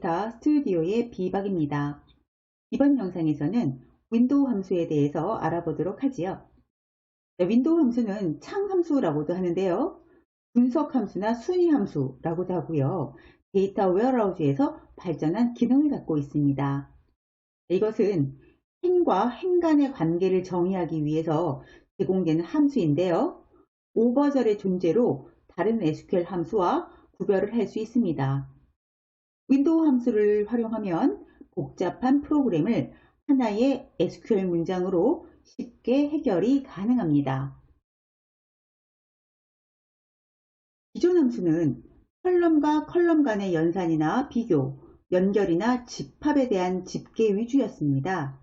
데이터 스튜디오의 비박입니다. 이번 영상에서는 윈도우 함수에 대해서 알아보도록 하지요. 윈도우 함수는 창 함수라고도 하는데요. 분석 함수나 순위 함수라고도 하고요. 데이터 웨어하우스에서 발전한 기능을 갖고 있습니다. 이것은 행과 행 간의 관계를 정의하기 위해서 제공되는 함수인데요. 오버절의 존재로 다른 SQL 함수와 구별을 할 수 있습니다. 윈도우 함수를 활용하면 복잡한 프로그램을 하나의 SQL 문장으로 쉽게 해결이 가능합니다. 기존 함수는 컬럼과 컬럼 간의 연산이나 비교, 연결이나 집합에 대한 집계 위주였습니다.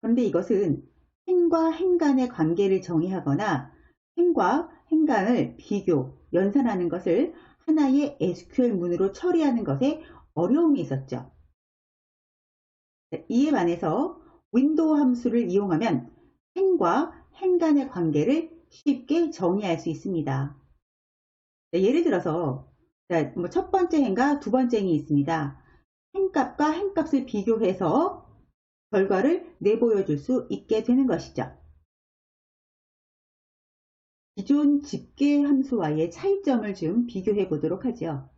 그런데 이것은 행과 행 간의 관계를 정의하거나 행과 행 간을 비교, 연산하는 것을 하나의 SQL 문으로 처리하는 것에 어려움이 있었죠. 이에 반해서 윈도우 함수를 이용하면 행과 행 간의 관계를 쉽게 정의할 수 있습니다. 예를 들어서 첫 번째 행과 두 번째 행이 있습니다. 행값과 행값을 비교해서 결과를 내보여줄 수 있게 되는 것이죠. 기존 집계 함수와의 차이점을 좀 비교해 보도록 하죠.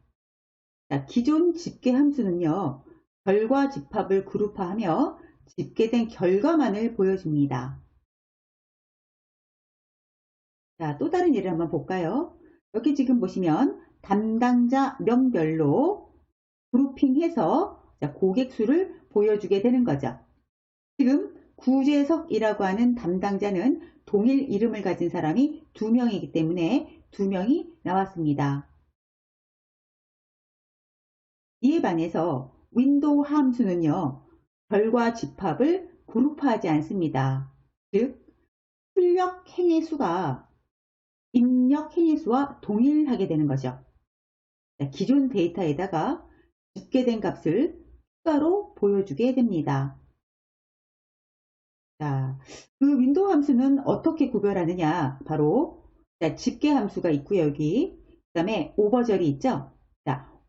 기존 집계 함수는요, 결과 집합을 그룹화하며 집계된 결과만을 보여줍니다. 또 다른 예를 한번 볼까요? 여기 지금 보시면 담당자 명별로 그룹핑해서 고객 수를 보여주게 되는 거죠. 지금 구재석이라고 하는 담당자는 동일 이름을 가진 사람이 2명이기 때문에 2명이 나왔습니다. 이에 반해서 윈도우 함수는요, 결과 집합을 그룹화하지 않습니다. 즉, 출력 행의 수가 입력 행의 수와 동일하게 되는 거죠. 기존 데이터에다가 집계된 값을 추가로 보여주게 됩니다. 그 윈도우 함수는 어떻게 구별하느냐? 바로 집계 함수가 있고요. 여기 그 다음에 오버절이 있죠.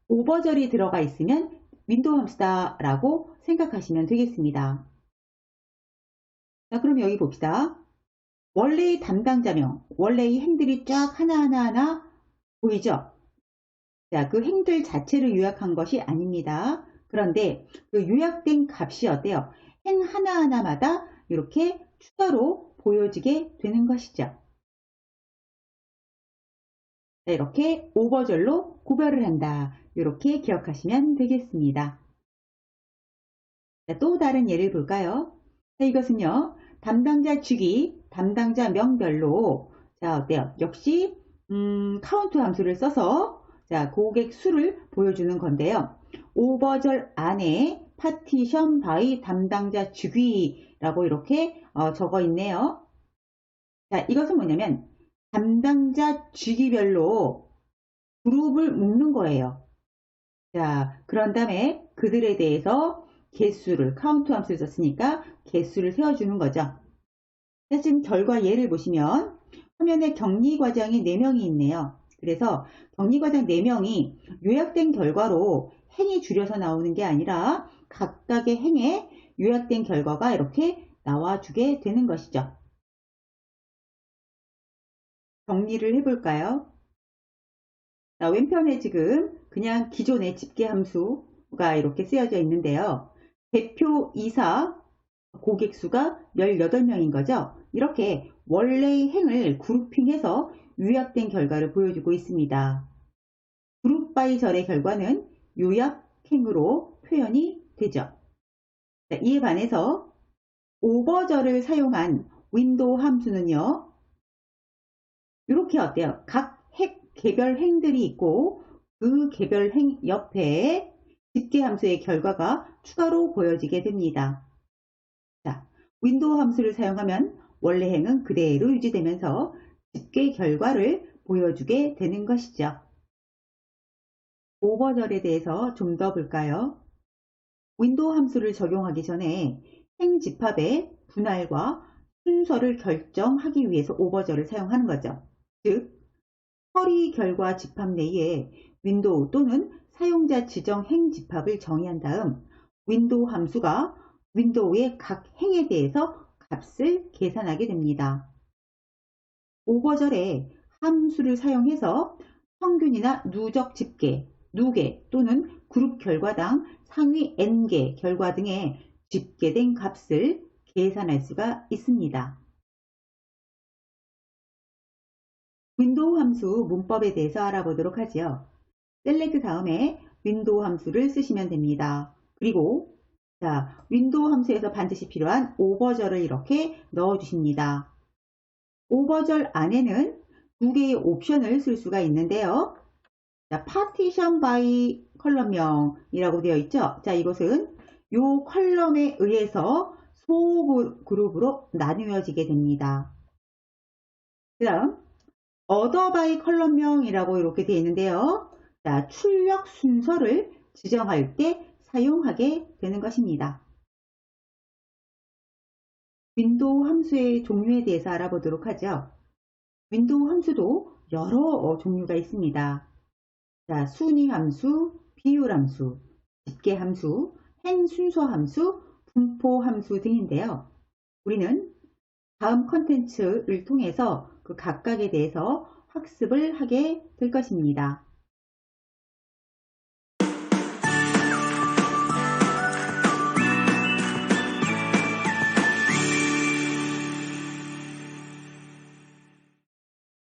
오버절이 들어가 있으면 윈도우 함수다 라고 생각하시면 되겠습니다. 그럼 여기 봅시다. 원래의 담당자명, 원래의 행들이 쫙 하나하나 보이죠? 그 행들 자체를 요약한 것이 아닙니다. 그런데 그 요약된 값이 어때요? 행 하나하나마다 이렇게 추가로 보여지게 되는 것이죠. 이렇게 오버절로 구별을 한다. 이렇게 기억하시면 되겠습니다. 또 다른 예를 볼까요? 이것은요, 담당자 주기, 담당자 명별로 어때요? 역시 카운트 함수를 써서 고객 수를 보여주는 건데요. 오버절 안에 파티션 바이 담당자 주기라고 이렇게 적어 있네요. 이것은 뭐냐면 담당자 주기별로 그룹을 묶는 거예요. 그런 다음에 그들에 대해서 개수를 카운트 함수를 썼으니까 개수를 세워주는 거죠. 지금 결과 예를 보시면 화면에 격리 과장이 4명이 있네요. 그래서 격리 과장 4명이 요약된 결과로 행이 줄여서 나오는 게 아니라 각각의 행에 요약된 결과가 이렇게 나와주게 되는 것이죠. 정리를 해볼까요? 왼편에 지금 그냥 기존의 집계 함수가 이렇게 쓰여져 있는데요. 대표 이사 고객수가 18명인 거죠. 이렇게 원래의 행을 그룹핑해서 요약된 결과를 보여주고 있습니다. 그룹 바이 절의 결과는 요약행으로 표현이 되죠. 이에 반해서 오버절을 사용한 윈도우 함수는요. 이렇게 어때요? 각 개별 행들이 있고 그 개별 행 옆에 집계 함수의 결과가 추가로 보여지게 됩니다. 윈도우 함수를 사용하면 원래 행은 그대로 유지되면서 집계 결과를 보여주게 되는 것이죠. 오버절에 대해서 좀 더 볼까요? 윈도우 함수를 적용하기 전에 행 집합의 분할과 순서를 결정하기 위해서 오버절을 사용하는 거죠. 즉, 처리 결과 집합 내에 윈도우 또는 사용자 지정 행 집합을 정의한 다음 윈도우 함수가 윈도우의 각 행에 대해서 값을 계산하게 됩니다. 오버절에 함수를 사용해서 평균이나 누적 집계, 누계 또는 그룹 결과당 상위 n개 결과 등의 집계된 값을 계산할 수가 있습니다. 윈도우 함수 문법에 대해서 알아보도록 하지요. 셀렉트 다음에 윈도우 함수를 쓰시면 됩니다. 그리고 윈도우 함수에서 반드시 필요한 오버절을 이렇게 넣어 주십니다. 오버절 안에는 두 개의 옵션을 쓸 수가 있는데요. 파티션 바이 컬럼명이라고 되어 있죠. 이것은 이 컬럼에 의해서 소그룹으로 나누어지게 됩니다. 그 다음 order by 컬럼명이라고 이렇게 되어 있는데요. 출력 순서를 지정할 때 사용하게 되는 것입니다. 윈도우 함수의 종류에 대해서 알아보도록 하죠. 윈도우 함수도 여러 종류가 있습니다. 순위 함수, 비율 함수, 집계 함수, 행 순서 함수, 분포 함수 등인데요. 우리는 다음 컨텐츠를 통해서 그 각각에 대해서 학습을 하게 될 것입니다.